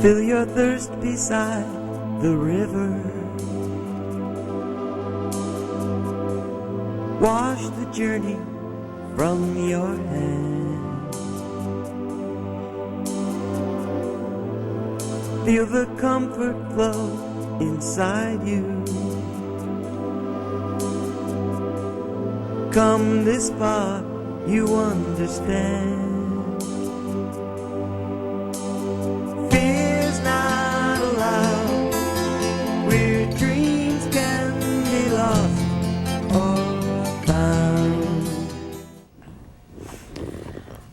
Fill your thirst beside the river. Wash the journey from your hands. Feel the comfort flow inside you. Come this far, you understand. Fear's not allowed, where dreams can be lost or found.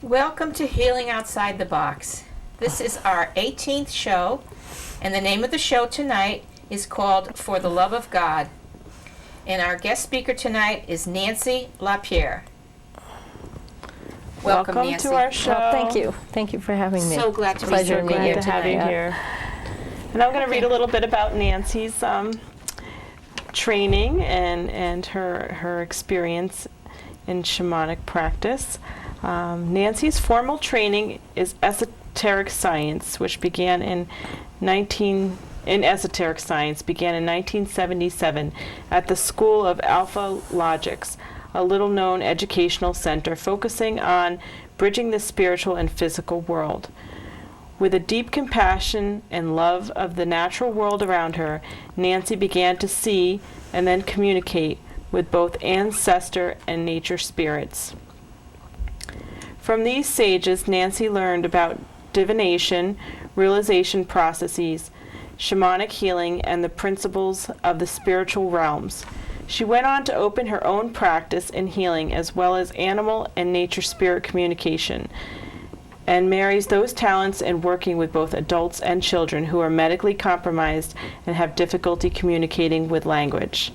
Welcome to Healing Outside the Box. This is our 18th show, and the name of the show tonight is called For the Love of God. And our guest speaker tonight is Nancie Lapier. Welcome Nancie. To our show. Well, thank you. Thank you for having me. So glad to be Pleasure here to meet you to have you tonight. here. And I'm going to read a little bit about Nancie's training and her experience in shamanic practice. Nancie's formal training is esoteric science, which began in esoteric science began in 1977 at the School of Alpha Logics, a little-known educational center focusing on bridging the spiritual and physical world. With a deep compassion and love of the natural world around her, Nancie began to see and then communicate with both ancestor and nature spirits. From these sages, Nancie learned about divination, realization processes, shamanic healing, and the principles of the spiritual realms. She went on to open her own practice in healing as well as animal and nature spirit communication, and marries those talents in working with both adults and children who are medically compromised and have difficulty communicating with language.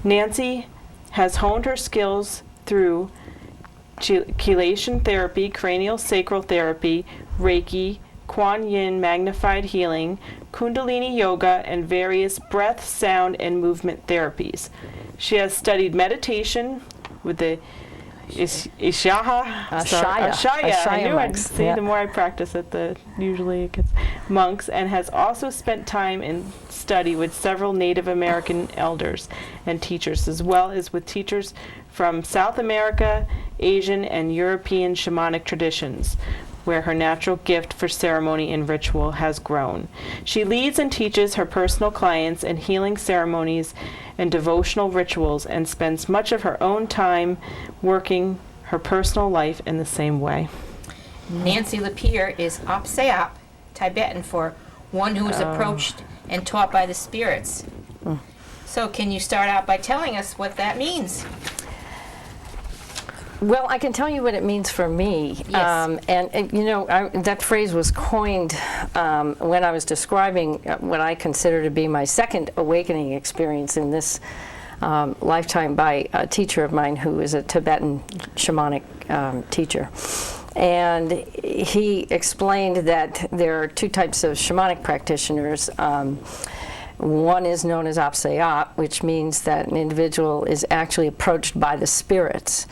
Nancie has honed her skills through chelation therapy, cranial sacral therapy, Reiki, Kuan Yin magnified healing, Kundalini yoga, and various breath, sound, and movement therapies. She has studied meditation with the Ashaya. I knew I'd see the more I practice it, usually it gets monks, and has also spent time in study with several Native American elders and teachers, as well as with teachers from South America, Asian, and European shamanic traditions, where her natural gift for ceremony and ritual has grown. She leads and teaches her personal clients in healing ceremonies and devotional rituals, and spends much of her own time working her personal life in the same way. Nancie Lapier is Apseap, Tibetan for one who is approached and taught by the spirits. So can you start out by telling us what that means? Well, I can tell you what it means for me. Yes. And you know, that phrase was coined when I was describing what I consider to be my second awakening experience in this lifetime by a teacher of mine who is a Tibetan shamanic teacher. And he explained that there are two types of shamanic practitioners. One is known as Apseap, which means that an individual is actually approached by the spirits.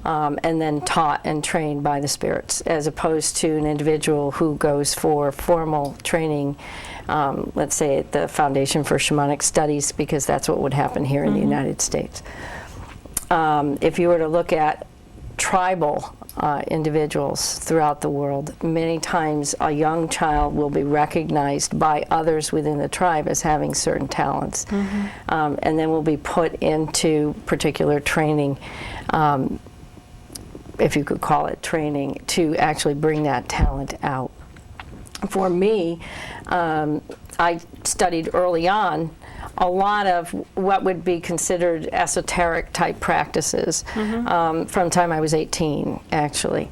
And then taught and trained by the spirits, as opposed to an individual who goes for formal training, let's say at the Foundation for Shamanic Studies, because that's what would happen here in the United States. If you were to look at tribal individuals throughout the world, many times a young child will be recognized by others within the tribe as having certain talents, and then will be put into particular training, if you could call it training, to actually bring that talent out. For me, I studied early on a lot of what would be considered esoteric type practices from the time I was 18, actually.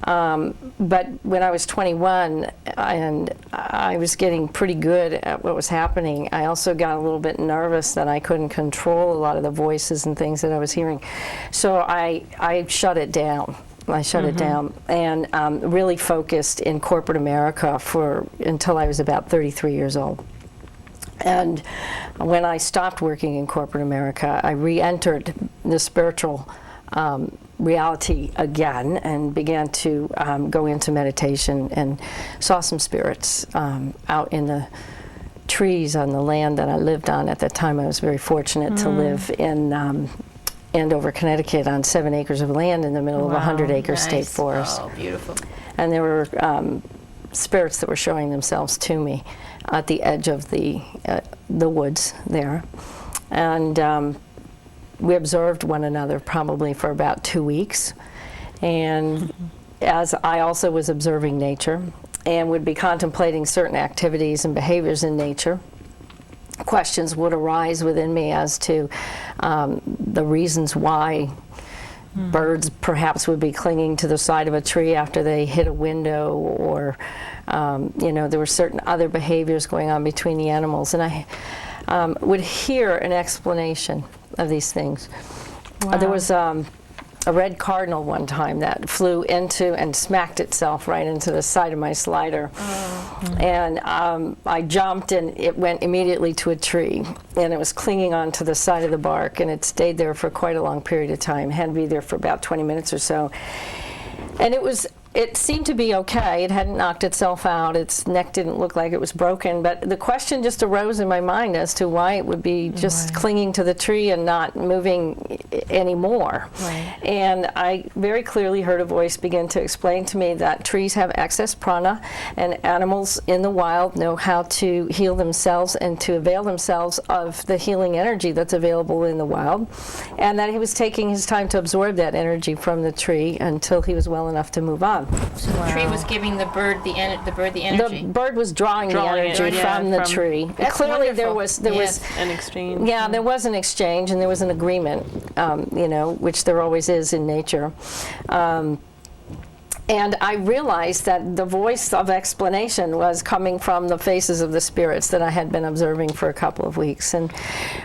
But when I was 21 and I was getting pretty good at what was happening, I also got a little bit nervous that I couldn't control a lot of the voices and things that I was hearing. So I shut it down. I shut it down and really focused in corporate America until I was about 33 years old. And when I stopped working in corporate America, I re-entered the spiritual reality again, and began to go into meditation, and saw some spirits out in the trees on the land that I lived on. At that time, I was very fortunate to live in Andover, Connecticut, on 7 acres of land in the middle of a 100-acre state forest. Oh, beautiful. And there were spirits that were showing themselves to me at the edge of the woods there. And we observed one another probably for about 2 weeks. And as I also was observing nature and would be contemplating certain activities and behaviors in nature, questions would arise within me as to the reasons why birds perhaps would be clinging to the side of a tree after they hit a window, or there were certain other behaviors going on between the animals, and I would hear an explanation of these things. Wow. There was a red cardinal one time that flew into and smacked itself right into the side of my slider. And I jumped, and it went immediately to a tree, and it was clinging onto the side of the bark, and it stayed there for quite a long period of time. It had to be there for about 20 minutes or so. And it seemed to be okay. It hadn't knocked itself out. Its neck didn't look like it was broken, but the question just arose in my mind as to why it would be just clinging to the tree and not moving anymore. Right. And I very clearly heard a voice begin to explain to me that trees have excess prana, and animals in the wild know how to heal themselves and to avail themselves of the healing energy that's available in the wild, and that he was taking his time to absorb that energy from the tree until he was well enough to move on. So the tree was giving the bird the energy. The bird was drawing the energy from the tree. That's Clearly, wonderful. there was An exchange. Yeah, there was an exchange, and there was an agreement, which there always is in nature. And I realized that the voice of explanation was coming from the faces of the spirits that I had been observing for a couple of weeks. And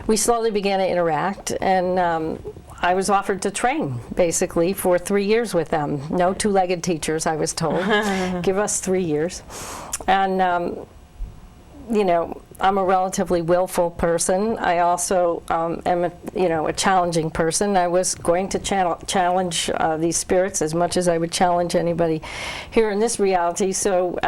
we slowly began to interact, and I was offered to train, basically, for 3 years with them. No two-legged teachers, I was told. Give us 3 years. And, I'm a relatively willful person. I also am a challenging person. I was going to challenge these spirits as much as I would challenge anybody here in this reality. So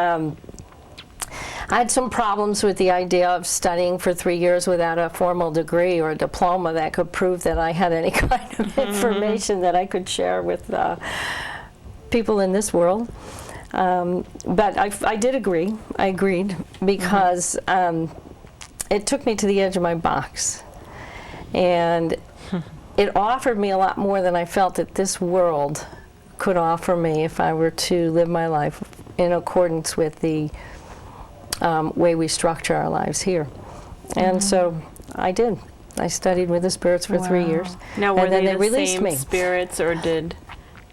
I had some problems with the idea of studying for 3 years without a formal degree or a diploma that could prove that I had any kind of information that I could share with people in this world. But I did agree. I agreed because it took me to the edge of my box. And it offered me a lot more than I felt that this world could offer me if I were to live my life in accordance with the way we structure our lives here. And so I did. I studied with the spirits for 3 years. Now, were and then they they the released same me. spirits, or did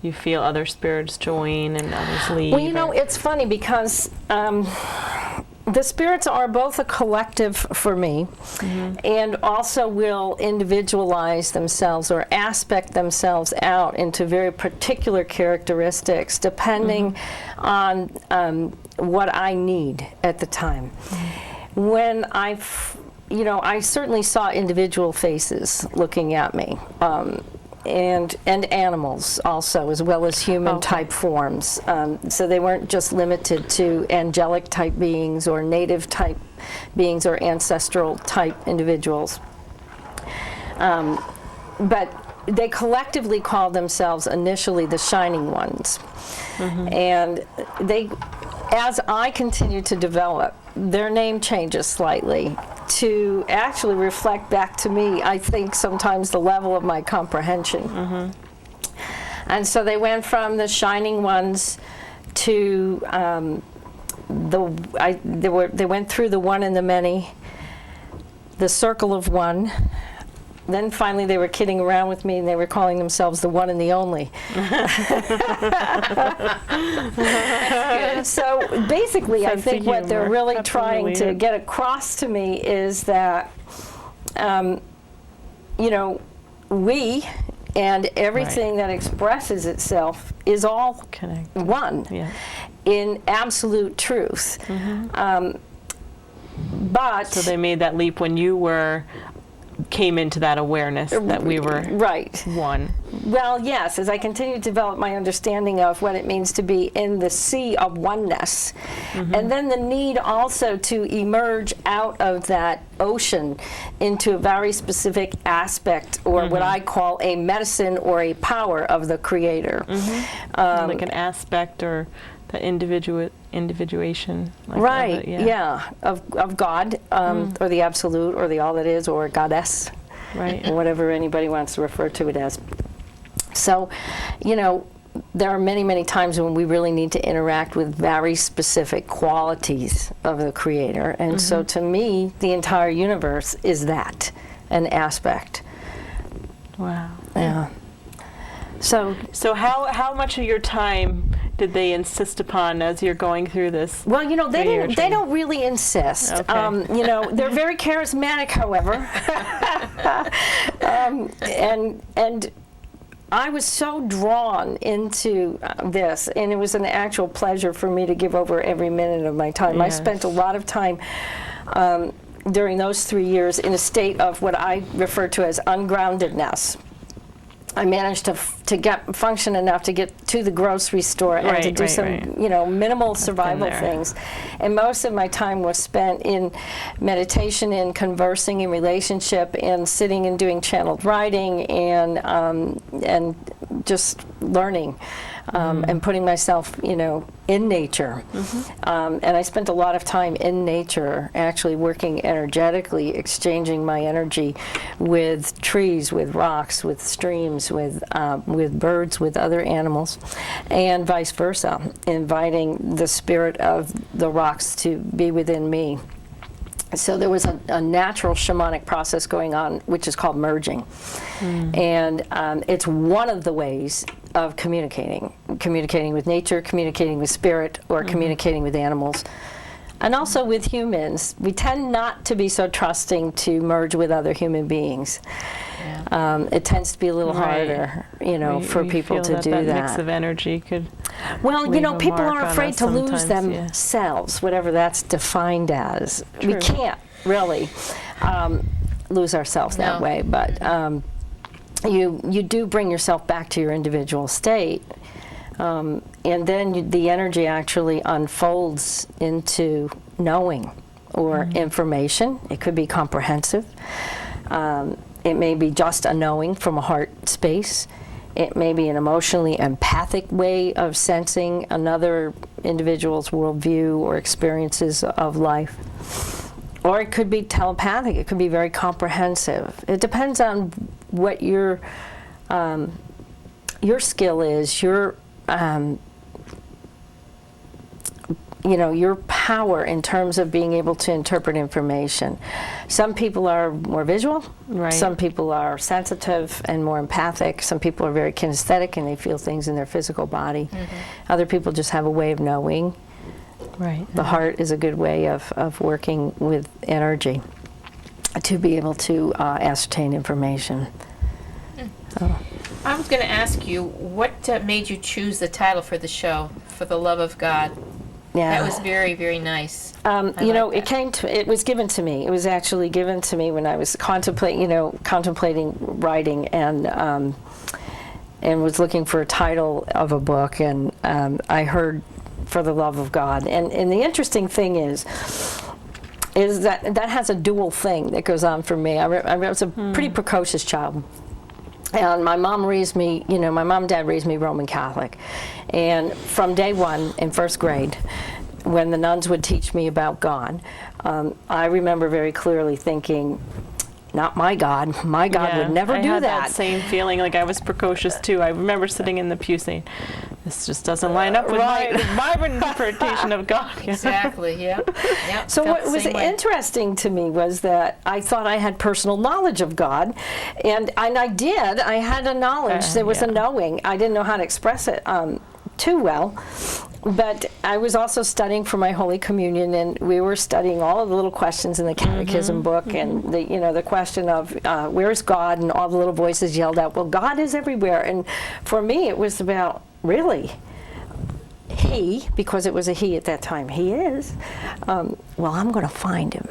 you feel other spirits join and others leave? Well, it's funny because the spirits are both a collective for me, and also will individualize themselves or aspect themselves out into very particular characteristics depending on what I need at the time. When I certainly saw individual faces looking at me. And animals also, as well as human type forms. So they weren't just limited to angelic type beings or native type beings or ancestral type individuals. But they collectively called themselves initially the Shining Ones. And they, as I continued to develop, their name changes slightly to actually reflect back to me, I think, sometimes the level of my comprehension. And so they went from the Shining Ones to they went through the One and the Many, the Circle of One. Then finally they were kidding around with me and they were calling themselves the One and the Only. So basically I think what they're really trying to get across to me is that, we and everything that expresses itself is all one in absolute truth. But so they made that leap when you were came into that awareness that we were right. one. Well, yes, as I continue to develop my understanding of what it means to be in the sea of oneness, and then the need also to emerge out of that ocean into a very specific aspect, or what I call a medicine or a power of the Creator. Like an aspect or the individuation. Like Right, of it, of God, or the Absolute, or the All That Is, or Goddess, right. or whatever anybody wants to refer to it as. So, you know, there are many, many times when we really need to interact with very specific qualities of the Creator. And so to me, the entire universe is that, an aspect. Wow. Yeah. So how much of your time did they insist upon as you're going through this? well, you know, they radio training? don't really insist. Okay. You know, they're very charismatic, however. And I was so drawn into this, and it was an actual pleasure for me to give over every minute of my time. I Yes. spent a lot of time during those 3 years in a state of what I refer to as ungroundedness. I managed to get function enough to get to the grocery store and to do some, you know, minimal survival things. And most of my time was spent in meditation, in conversing, in relationship, and sitting and doing channeled writing, and just learning, and putting myself, you know, in nature. And I spent a lot of time in nature, actually working energetically, exchanging my energy with trees, with rocks, with streams, with birds, with other animals, and vice versa, inviting the spirit of the rocks to be within me. So there was a natural shamanic process going on, which is called merging. And it's one of the ways of communicating with nature, communicating with spirit, or communicating with animals. And also with humans. We tend not to be so trusting to merge with other human beings. It tends to be a little harder, you know, for people to do that. That mix of energy could. Well, you know, leave a people mark are on afraid us to lose sometimes, themselves, whatever that's defined as. We True. can't really lose ourselves that way, but you do bring yourself back to your individual state, and then the energy actually unfolds into knowing or information. It could be comprehensive. It may be just a knowing from a heart space. It may be an emotionally empathic way of sensing another individual's worldview or experiences of life. Or it could be telepathic. It could be very comprehensive. It depends on what your skill is, your you know, your power in terms of being able to interpret information. Some people are more visual. Right. Some people are sensitive and more empathic. Some people are very kinesthetic and they feel things in their physical body. Other people just have a way of knowing. Right. The heart is a good way of working with energy to be able to ascertain information. I was going to ask you, what made you choose the title for the show, For the Love of God? Yeah. That was very, very nice. You know, it was given to me. It was actually given to me when I was contemplating writing and was looking for a title of a book, and I heard For the Love of God. And the interesting thing is that has a dual thing that goes on for me. I was a pretty precocious child. And my mom raised me, you know, my mom and dad raised me Roman Catholic. And from day one in first grade, when the nuns would teach me about God, I remember very clearly thinking, not my God. My God would never do I had that. Same feeling, like I was precocious too. I remember sitting in the pew saying, this just doesn't line up with my interpretation of God. Exactly, yeah. So what was interesting to me was that I thought I had personal knowledge of God, and I did. I had a knowledge. There was a knowing. I didn't know how to express it too well. But I was also studying for my Holy Communion, and we were studying all of the little questions in the Catechism book, and the question of where's God, and all the little voices yelled out, well, God is everywhere. And for me, it was about, really, He, because it was a He at that time, He is. Well, I'm going to find Him.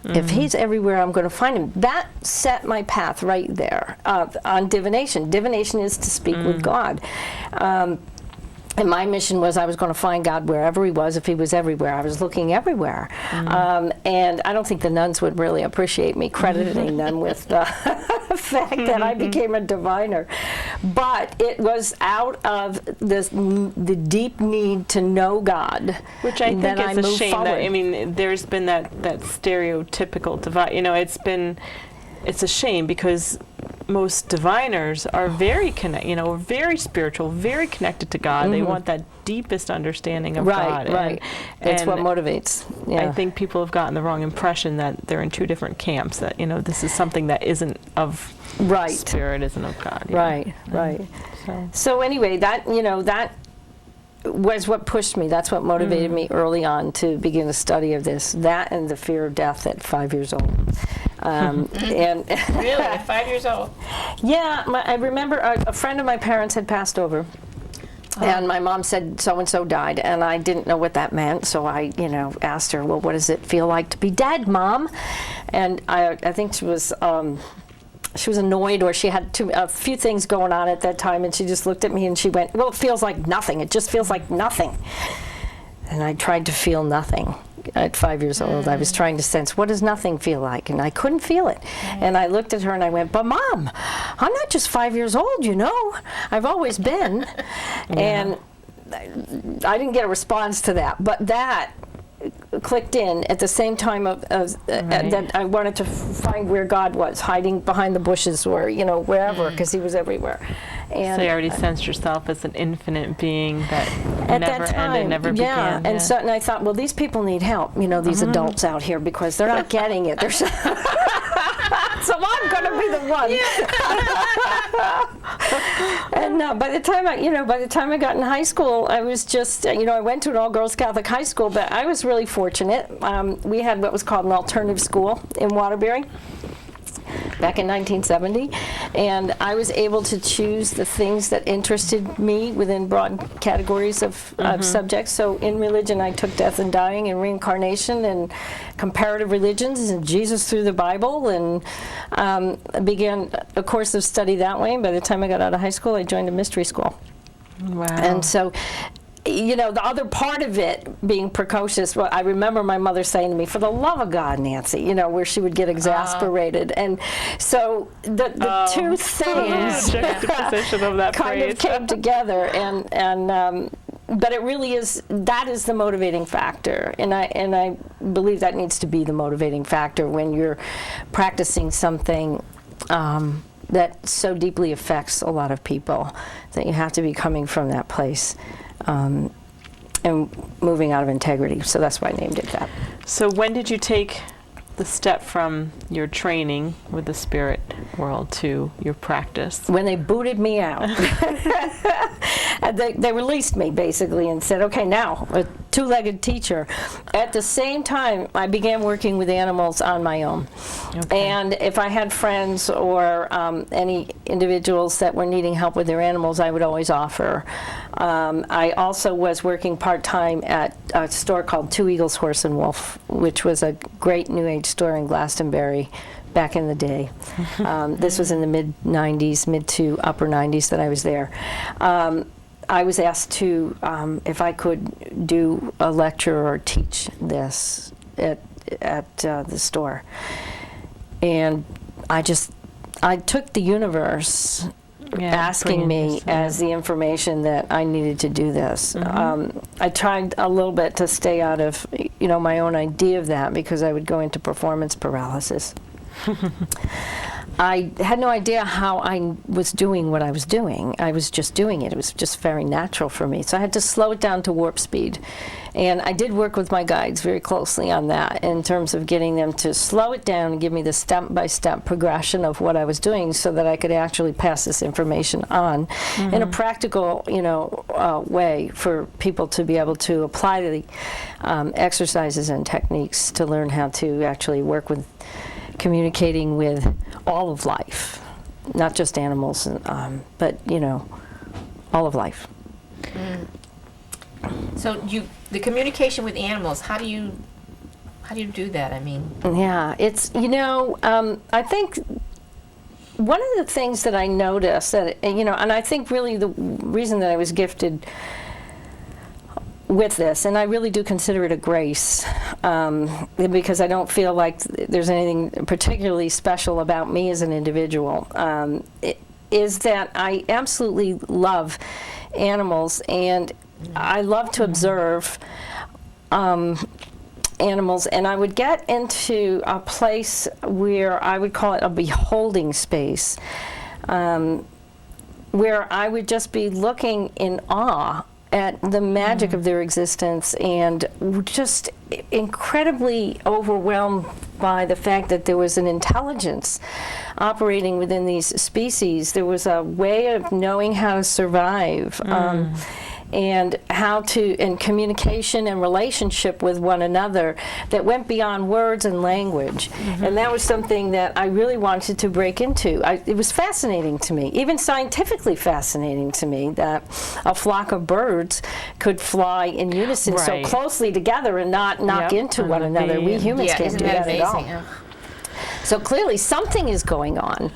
If he's everywhere, I'm going to find him. That set my path right there on divination. Divination is to speak with God. And my mission was I was going to find God wherever he was, if he was everywhere. I was looking everywhere. And I don't think the nuns would really appreciate me crediting them with the fact that I became a diviner. But it was out of the deep need to know God. Which I think that is a shame. That, I mean, there's been that stereotypical divine, it's a shame because most diviners are very very spiritual, very connected to God. They want that deepest understanding of God. Right. That's what motivates. Yeah. I think people have gotten the wrong impression that they're in two different camps. That this is something that isn't of spirit, isn't of God. Right. So anyway, that was what pushed me. That's what motivated me early on to begin a study of this. That and the fear of death at 5 years old. And Really? At 5 years old? Yeah, I remember a friend of my parents had passed over. And my mom said so-and-so died, and I didn't know what that meant, so I, asked her, well, what does it feel like to be dead, Mom? And I think she was annoyed, or she had a few things going on at that time, and she just looked at me and she went, well, it feels like nothing. It just feels like nothing. And I tried to feel nothing. At 5 years old, I was trying to sense, what does nothing feel like? And I couldn't feel it. And I looked at her and I went, but Mom, I'm not just 5 years old, I've always been. And I didn't get a response to that. But that clicked in at the same time that I wanted to find where God was, hiding behind the bushes or, wherever, because he was everywhere. And so you already sensed yourself as an infinite being that at never that time, ended, never began. And so I thought, well, these people need help, these adults out here, because they're not getting it. So I'm going to be the one. And by the time I got in high school, I was just, I went to an all-girls Catholic high school, but I was really fortunate. We had what was called an alternative school in Waterbury back in 1970, and I was able to choose the things that interested me within broad categories of subjects. So in religion, I took death and dying and reincarnation and comparative religions and Jesus through the Bible, and began a course of study that way. And by the time I got out of high school, I joined a mystery school. Wow. And so the other part of it being precocious, well, I remember my mother saying to me, for the love of God, Nancie, where she would get exasperated. And so the two things juxtaposition of that kind phrase. of came together. But it really is, that is the motivating factor. And I believe that needs to be the motivating factor when you're practicing something that so deeply affects a lot of people, that you have to be coming from that place. And moving out of integrity. So that's why I named it that. So when did you take the step from your training with the spirit world to your practice? When they booted me out. They released me, basically, and said, okay, now, a two-legged teacher. At the same time, I began working with animals on my own. Okay. And if I had friends or any individuals that were needing help with their animals, I would always offer. I also was working part-time at a store called Two Eagles, Horse and Wolf, which was a great New Age store in Glastonbury back in the day. This was in the mid-90s, mid to upper 90s that I was there. I was asked to, if I could do a lecture or teach this at the store. And I took the universe asking me as the information that I needed to do this. I tried a little bit to stay out of, my own idea of that, because I would go into performance paralysis. I had no idea how I was doing what I was doing. I was just doing it. It was just very natural for me. So I had to slow it down to warp speed. And I did work with my guides very closely on that in terms of getting them to slow it down and give me the step-by-step progression of what I was doing so that I could actually pass this information on in a practical, way for people to be able to apply the exercises and techniques to learn how to actually work with communicating with all of life, not just animals, but all of life. So the communication with animals, how do you How do you do that? I mean, Yeah, it's, I think one of the things that I noticed that, and I think really the reason that I was gifted with this, and I really do consider it a grace, because I don't feel like there's anything particularly special about me as an individual, is that I absolutely love animals, and I love to observe animals, and I would get into a place where I would call it a beholding space, where I would just be looking in awe at the magic of their existence, and just incredibly overwhelmed by the fact that there was an intelligence operating within these species. There was a way of knowing how to survive, and how to, and communication and relationship with one another that went beyond words and language. And that was something that I really wanted to break into. It was fascinating to me, even scientifically fascinating to me, that a flock of birds could fly in unison so closely together and not knock into one another. We humans can't do that at all. Yeah. So clearly something is going on.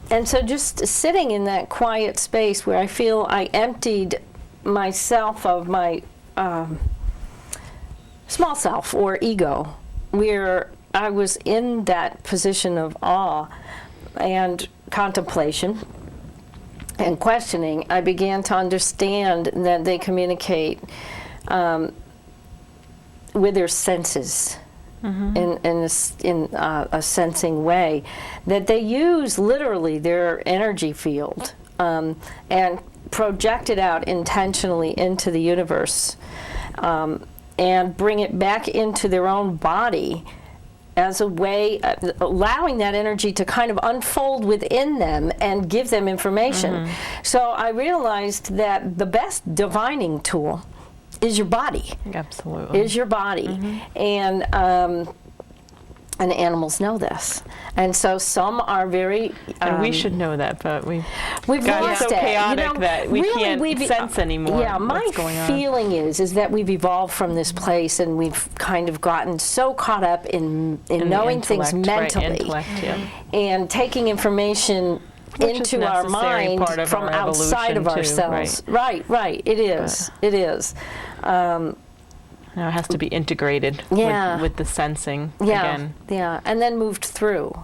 And so just sitting in that quiet space where I feel I emptied myself of my small self or ego, where I was in that position of awe and contemplation and questioning, I began to understand that they communicate with their senses. In a sensing way, that they use literally their energy field and project it out intentionally into the universe, and bring it back into their own body as a way, allowing that energy to kind of unfold within them and give them information. So I realized that the best divining tool is your body. Absolutely. Is your body. And animals know this. And so some are very... and we should know that, but we've lost so it. chaotic that we really, can't sense anymore what's going on. My feeling is that we've evolved from this place, and we've kind of gotten so caught up in knowing things mentally, and taking information into our mind from outside of ourselves. Right. It is. It is. Now it has to be integrated with the sensing again. Yeah, and then moved through.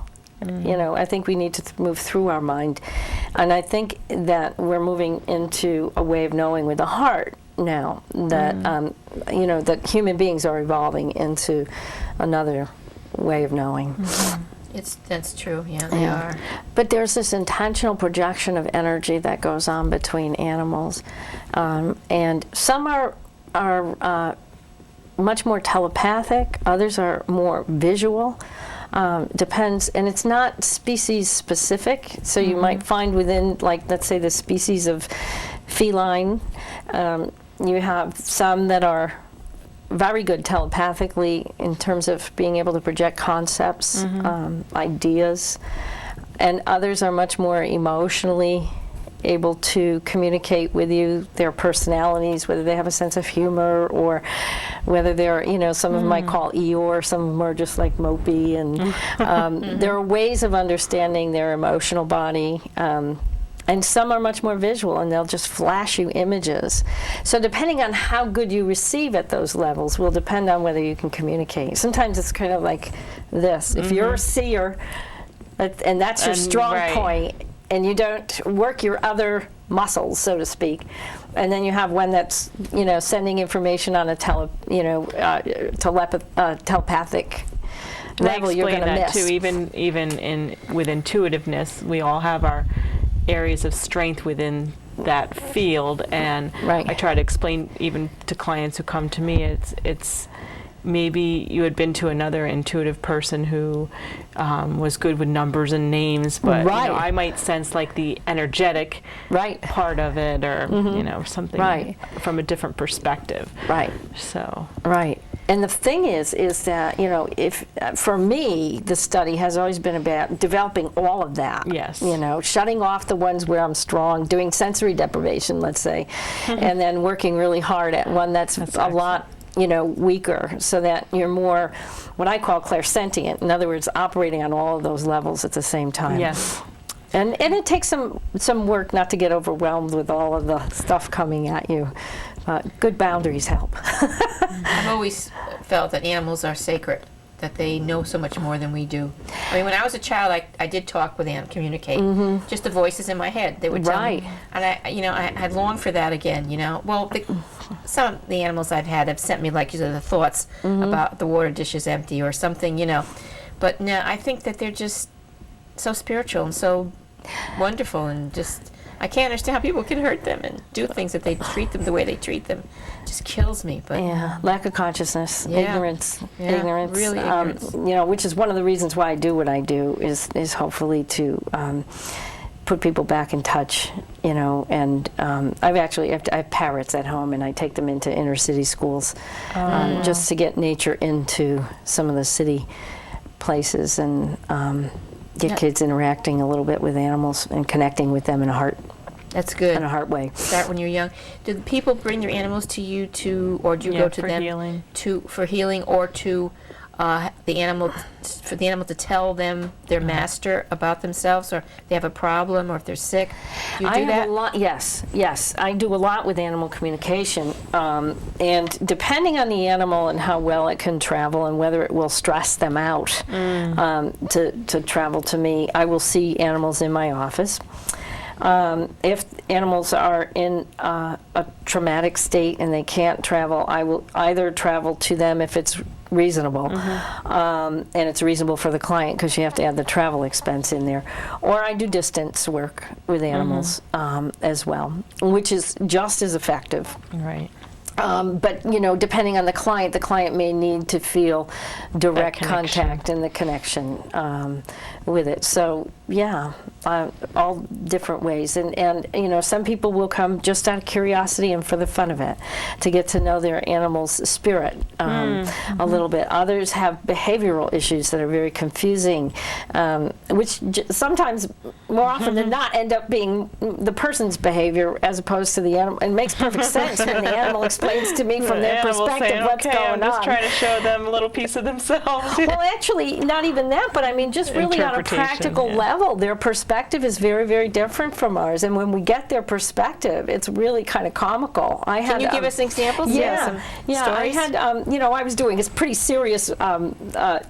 I think we need to move through our mind. And I think that we're moving into a way of knowing with the heart now, that, that human beings are evolving into another way of knowing. That's true. Yeah, they are. But there's this intentional projection of energy that goes on between animals, and some are much more telepathic. Others are more visual. Depends, and it's not species specific. So you might find within, like, let's say the species of feline, you have some that are very good telepathically in terms of being able to project concepts, ideas, and others are much more emotionally able to communicate with you, their personalities, whether they have a sense of humor or whether they're, some of them might call Eeyore, some of them are just like mopey, and there are ways of understanding their emotional body. And some are much more visual, and they'll just flash you images. So depending on how good you receive at those levels will depend on whether you can communicate. Sometimes it's kind of like this. If you're a seer, and that's your strong point, and you don't work your other muscles, so to speak, and then you have one that's, sending information on a telepathic level, you're going to miss. Too, even with intuitiveness, we all have our areas of strength within that field, and I try to explain even to clients who come to me, it's maybe you had been to another intuitive person who was good with numbers and names, but I might sense like the energetic part of it, or something from a different perspective. So And the thing is that, if for me, the study has always been about developing all of that. Yes. Shutting off the ones where I'm strong, doing sensory deprivation, let's say, and then working really hard at one that's a lot, weaker, so that you're more what I call clairsentient. In other words, operating on all of those levels at the same time. Yes. And it takes some work not to get overwhelmed with all of the stuff coming at you. Good boundaries help. I've always felt that animals are sacred, that they know so much more than we do. I mean, when I was a child, I did talk with them, communicate. Just the voices in my head. They would tell me. And I longed for that again, Well, some of the animals I've had have sent me, the thoughts about the water dish is empty or something, But no, I think that they're just so spiritual and so wonderful, and just I can't understand how people can hurt them and do things that they treat them the way they treat them. It just kills me. But lack of consciousness, ignorance, really ignorance. Which is one of the reasons why I do what I do is hopefully to put people back in touch, and I have parrots at home, and I take them into inner city schools just to get nature into some of the city places and get kids interacting a little bit with animals and connecting with them in a heart. That's good. In a heart way. Start when you're young. Do the people bring their animals to you or do you go to for them healing. for healing, or to the animal to tell them their master about themselves, or they have a problem, or if they're sick? Do you do that? Have a lot. Yes, I do a lot with animal communication, and depending on the animal and how well it can travel and whether it will stress them out to travel to me, I will see animals in my office. If animals are in a traumatic state and they can't travel, I will either travel to them if it's reasonable, and it's reasonable for the client because you have to add the travel expense in there, or I do distance work with animals as well, which is just as effective. Right. But depending on the client may need to feel direct contact and the connection with it. So all different ways, and some people will come just out of curiosity and for the fun of it, to get to know their animal's spirit a little bit. Others have behavioral issues that are very confusing, which sometimes, more often than not, end up being the person's behavior as opposed to the animal. It makes perfect sense when the animal explains to me from their perspective what's going on. I'm just trying to show them a little piece of themselves. Well, actually, not even that, but I mean, just really on a practical level, their perspective is very, very different from ours. And when we get their perspective, it's really kind of comical. Can you give us examples? Yeah. I had, I was doing this pretty serious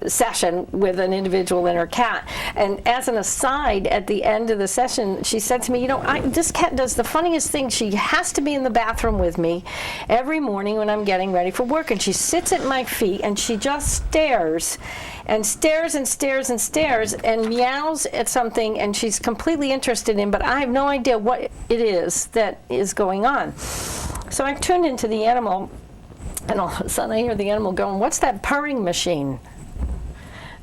session with an individual and her cat. And as an aside, at the end of the session, she said to me, this cat does the funniest thing. She has to be in the bathroom with me every morning when I'm getting ready for work, and she sits at my feet and she just stares and stares and stares and stares and meows at something, and she's completely interested in, but I have no idea what it is that is going on. So I tuned into the animal, and all of a sudden I hear the animal going, "What's that purring machine?"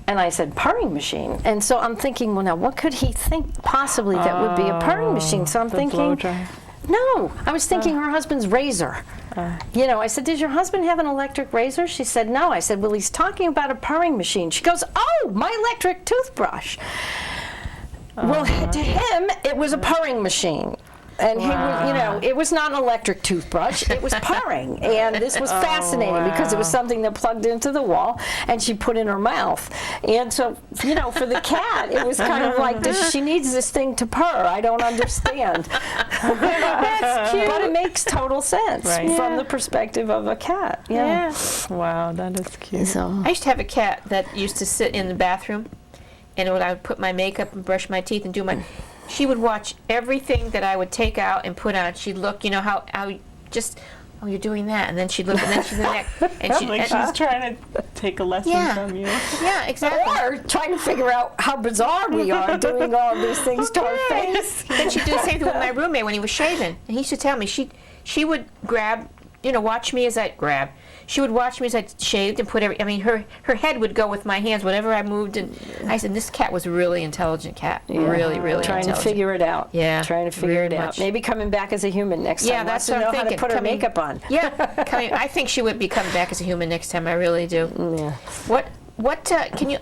And I said, "Purring machine." And so I'm thinking, well, now what could he think possibly that would be a purring machine? So I'm thinking, no, I was thinking her husband's razor. I said, "Does your husband have an electric razor?" She said, "No." I said, "Well, he's talking about a purring machine." She goes, "Oh, my electric toothbrush." Well, to him, it was a purring machine. And he was, it was not an electric toothbrush, it was purring. And this was fascinating because it was something that plugged into the wall and she put in her mouth. And so, for the cat, it was kind of like, she needs this thing to purr. I don't understand. That's cute. But it makes total sense from the perspective of a cat. Yeah. Wow, that is cute. I used to have a cat that used to sit in the bathroom, and when I would put my makeup and brush my teeth and do my... She would watch everything that I would take out and put on. She'd look, how you're doing that, and then she'd look, and then she'd look next, and she's trying to take a lesson from you. Yeah, exactly. Or trying to figure out how bizarre we are doing all these things to our face. Then she'd do the same thing with my roommate when he was shaving, and he used to tell me she would grab, watch me as I grab. she would watch me as I shaved and put her head would go with my hands whenever I moved. And I said, this cat was a really intelligent cat. Really, really trying intelligent. to figure it out. Yeah, trying to figure very it out. much. Maybe coming back as a human next time. Yeah, that's Wants what to I'm know thinking. how to put her makeup on. Yeah, I think she would be coming back as a human next time. I really do. Yeah. What can you?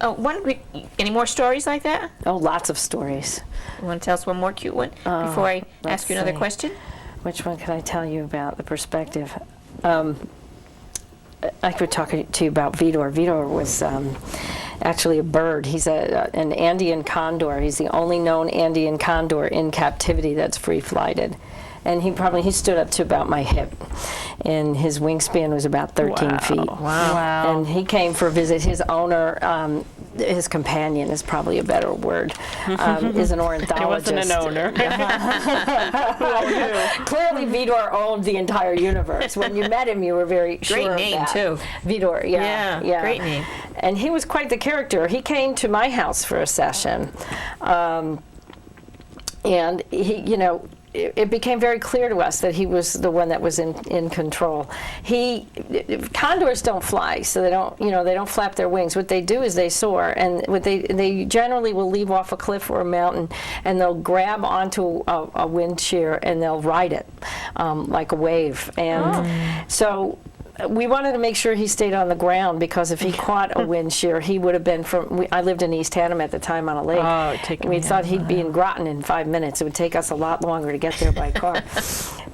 Any more stories like that? Oh, lots of stories. You want to tell us one more cute one before I ask you another question? Which one can I tell you about the perspective? I could talk to you about Vidor. Vidor was actually a bird. He's an Andean condor. He's the only known Andean condor in captivity that's free-flighted. And he stood up to about my hip. And his wingspan was about 13 feet. Wow. And he came for a visit. His owner, his companion is probably a better word, is an ornithologist. It wasn't an owner. Clearly, Vidor owned the entire universe. When you met him, you were very sure Great of name, that. too. Vidor, yeah. Great name. And he was quite the character. He came to my house for a session. And he, it became very clear to us that he was the one that was in control. Condors don't fly, so they don't flap their wings. What they do is they soar, and they generally will leave off a cliff or a mountain, and they'll grab onto a wind shear and they'll ride it like a wave. And so we wanted to make sure he stayed on the ground, because if he caught a wind shear, he would have been I lived in East Haddam at the time on a lake. Oh, it'd take him We thought he'd be in Groton in 5 minutes. It would take us a lot longer to get there by car.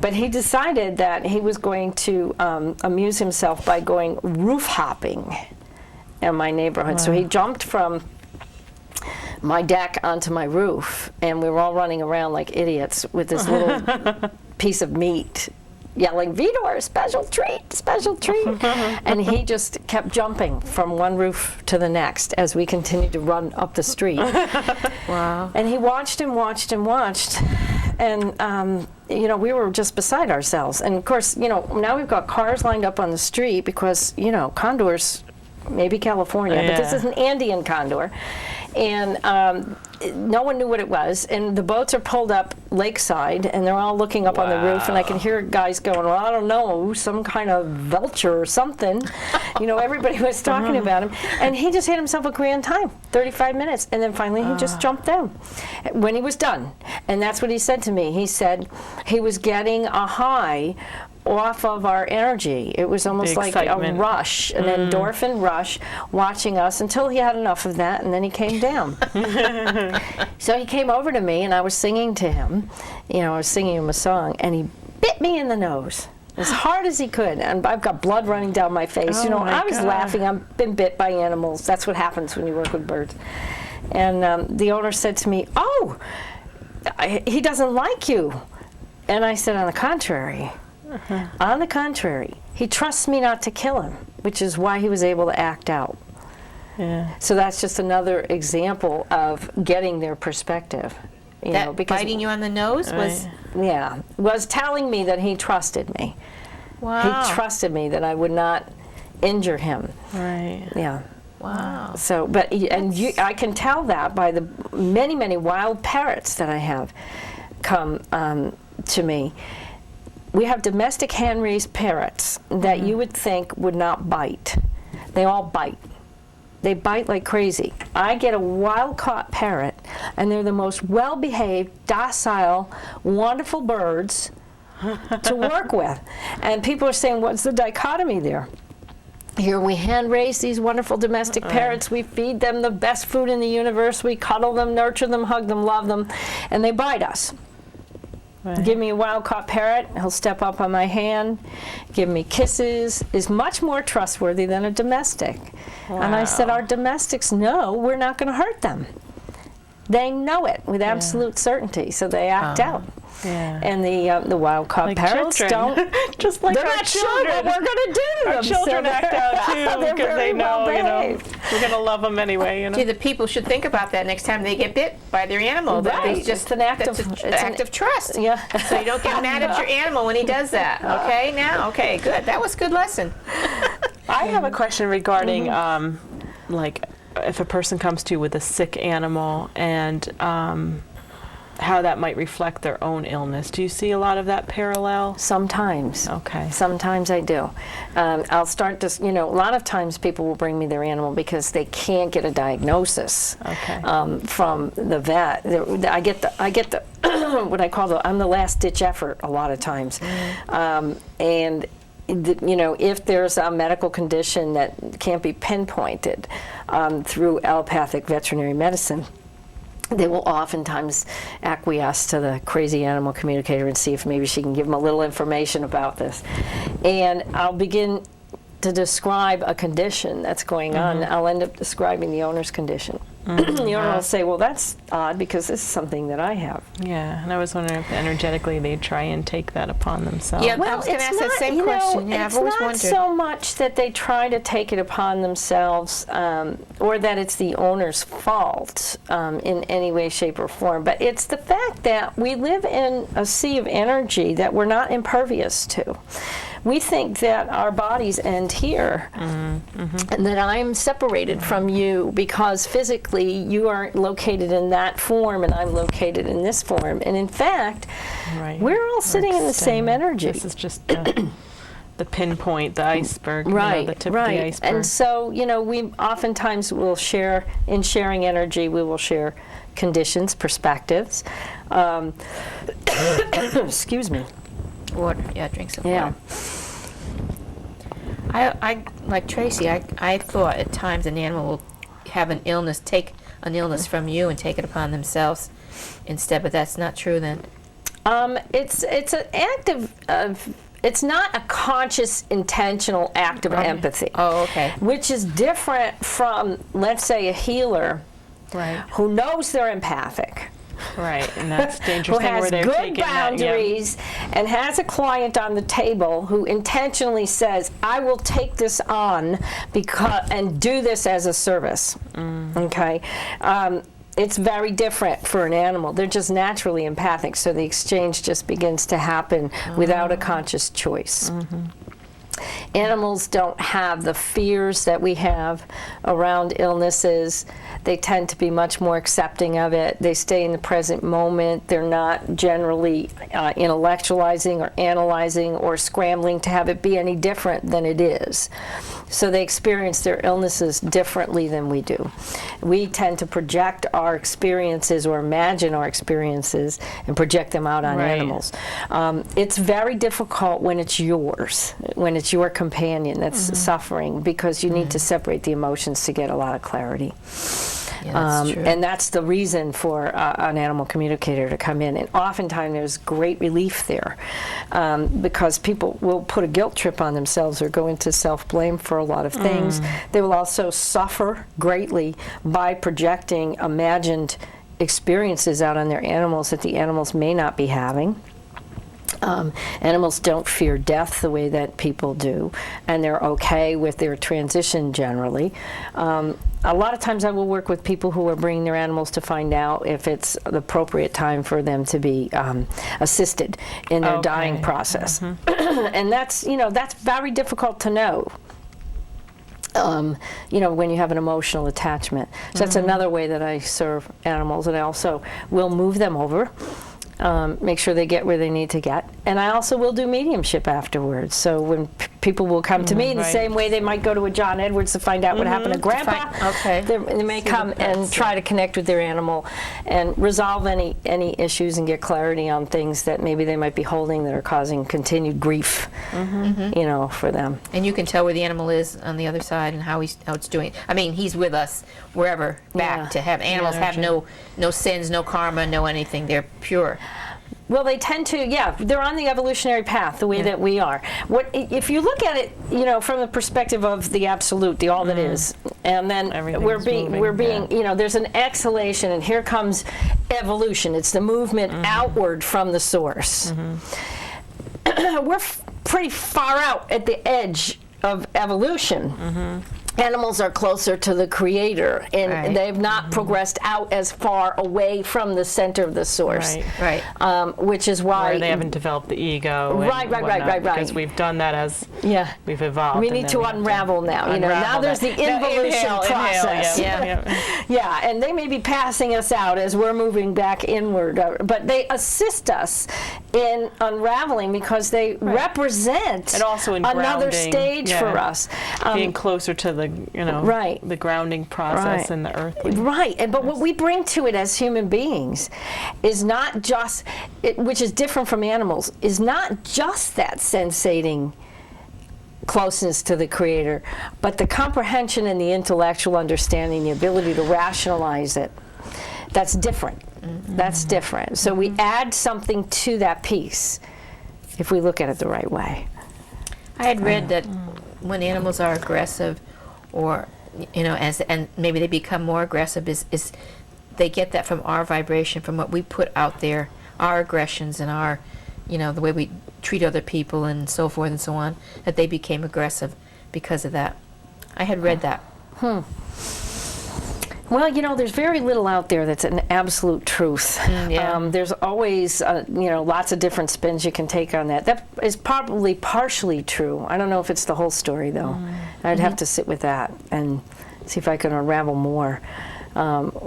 But he decided that he was going to amuse himself by going roof hopping in my neighborhood. Wow. So he jumped from my deck onto my roof, and we were all running around like idiots with this little piece of meat, yelling, "Vidor, special treat, special treat." And he just kept jumping from one roof to the next as we continued to run up the street. Wow. And he watched and watched and watched. And, we were just beside ourselves. And, of course, now we've got cars lined up on the street because, condors, maybe California, but this is an Andean condor. And no one knew what it was, and the boats are pulled up lakeside, and they're all looking up on the roof, and I can hear guys going, "Well, I don't know, some kind of vulture or something." Everybody was talking about him, and he just had himself a grand time, 35 minutes, and then finally he just jumped down when he was done. And that's what he said to me. He said he was getting a high off of our energy. It was almost like a rush, an endorphin rush, watching us until he had enough of that, and then he came down. So he came over to me, and I was singing to him. I was singing him a song, and he bit me in the nose as hard as he could, and I've got blood running down my face. I was laughing. I've been bit by animals. That's what happens when you work with birds. And the owner said to me, "Oh, he doesn't like you." And I said, "On the contrary." On the contrary, he trusts me not to kill him, which is why he was able to act out. Yeah. So that's just another example of getting their perspective. That because biting you on the nose was telling me that he trusted me. Wow. He trusted me that I would not injure him. Right. Yeah. Wow. So, I can tell that by the many, many wild parrots that I have come to me. We have domestic hand-raised parrots that you would think would not bite. They all bite. They bite like crazy. I get a wild-caught parrot, and they're the most well-behaved, docile, wonderful birds to work with. And people are saying, what's the dichotomy there? Here we hand-raise these wonderful domestic parrots. We feed them the best food in the universe. We cuddle them, nurture them, hug them, love them, and they bite us. Right. Give me a wild-caught parrot, he'll step up on my hand, give me kisses, is much more trustworthy than a domestic. Wow. And I said, our domestics know we're not going to hurt them. They know it with absolute certainty, so they act out. Yeah. And the wild-caught parrots children. don't. Just like they're our not children. sure what we're going to do to Our them. children act out too because they know, we're going to love them anyway. See, the people should think about that next time they get bit by their animal. Right. That is just an act of trust. Yeah. So you don't get mad at your animal when he does that. Okay, now? Okay, good. That was a good lesson. I have a question regarding, like, if a person comes to you with a sick animal and how that might reflect their own illness. Do you see a lot of that parallel? Sometimes. Okay. Sometimes I do. I'll start to, a lot of times people will bring me their animal because they can't get a diagnosis from the vet. I get the what I call I'm the last ditch effort a lot of times. And if there's a medical condition that can't be pinpointed through allopathic veterinary medicine, they will oftentimes acquiesce to the crazy animal communicator and see if maybe she can give them a little information about this. And I'll begin to describe a condition that's going on. I'll end up describing the owner's condition. The owner will say, well, that's odd because this is something that I have. Yeah, and I was wondering if energetically they try and take that upon themselves. Yeah, I was going to ask that same question. Yeah, I've always wondered. It's not so much that they try to take it upon themselves or that it's the owner's fault in any way, shape, or form, but it's the fact that we live in a sea of energy that we're not impervious to. We think that our bodies end here and that I'm separated from you because physically you are located in that form and I'm located in this form. And in fact, we're all sitting in the same energy. This is just the pinpoint, the iceberg, right, the tip of the iceberg. And so, we oftentimes will share, in sharing energy, we will share conditions, perspectives. Excuse me. Water. Yeah, drink some water. I like Traci. I thought at times an animal will have an illness, take an illness from you and take it upon themselves instead. But that's not true then. It's an act of it's not a conscious, intentional act of empathy. Oh, okay. Which is different from, let's say, a healer, who knows they're empathic. Right, and that's the dangerous who thing has where they're good taking boundaries and has a client on the table who intentionally says, I will take this on and do this as a service. Okay? It's very different for an animal. They're just naturally empathic, so the exchange just begins to happen without a conscious choice. Animals don't have the fears that we have around illnesses. They tend to be much more accepting of it. They stay in the present moment. They're not generally intellectualizing or analyzing or scrambling to have it be any different than it is. So they experience their illnesses differently than we do. We tend to project our experiences or imagine our experiences and project them out on animals. It's very difficult when it's yours, when it's your companion that's suffering, because you need to separate the emotions to get a lot of clarity. Yeah, that's true. And that's the reason for an animal communicator to come in. And oftentimes there's great relief there because people will put a guilt trip on themselves or go into self-blame for a lot of things. They will also suffer greatly by projecting imagined experiences out on their animals that the animals may not be having. Animals don't fear death the way that people do, and they're okay with their transition generally. A lot of times I will work with people who are bringing their animals to find out if it's the appropriate time for them to be assisted in their dying process. And that's very difficult to know. When you have an emotional attachment. So that's another way that I serve animals, and I also will move them over. Make sure they get where they need to get. And I also will do mediumship afterwards. So when people will come to me in the same way they might go to a John Edwards to find out what happened to Grandpa, they may come and try to connect with their animal and resolve any issues and get clarity on things that maybe they might be holding that are causing continued grief, for them. And you can tell where the animal is on the other side and how it's doing. I mean, he's with us wherever back to have. Animals have no sins, no karma, no anything. They're pure. Well, they tend to, they're on the evolutionary path the way that we are. If you look at it, from the perspective of the absolute, the all that is, and then we're being, there's an exhalation, and here comes evolution. It's the movement outward from the source. We're pretty far out at the edge of evolution. animals are closer to the creator, and Right. they've not progressed out as far away from the center of the source. Right. Right. Which is why Where they haven't developed the ego. And Right. Because we've done that as Yeah. we've evolved. We and need then to we have unravel now. Now unravel there's that. the involution Inhale, process. yeah. Yeah, and they may be passing us out as we're moving back inward, but they assist us in unraveling because they represent And also in another grounding, stage for us. Being closer to the, Right. the grounding process Right. and the earthly. Right, but what we bring to it as human beings is not just, which is different from animals, is not just that sensating closeness to the creator, but the comprehension and the intellectual understanding, the ability to rationalize it. That's different. That's different. So we add something to that piece if we look at it the right way. I had read that when animals are aggressive, or and maybe they become more aggressive, is they get that from our vibration, from what we put out there, our aggressions and our, the way we treat other people and so forth and so on, that they became aggressive because of that. I had read that. Well, there's very little out there that's an absolute truth. Yeah. There's always, lots of different spins you can take on that. That is probably partially true. I don't know if it's the whole story, though. I'd have to sit with that and see if I can unravel more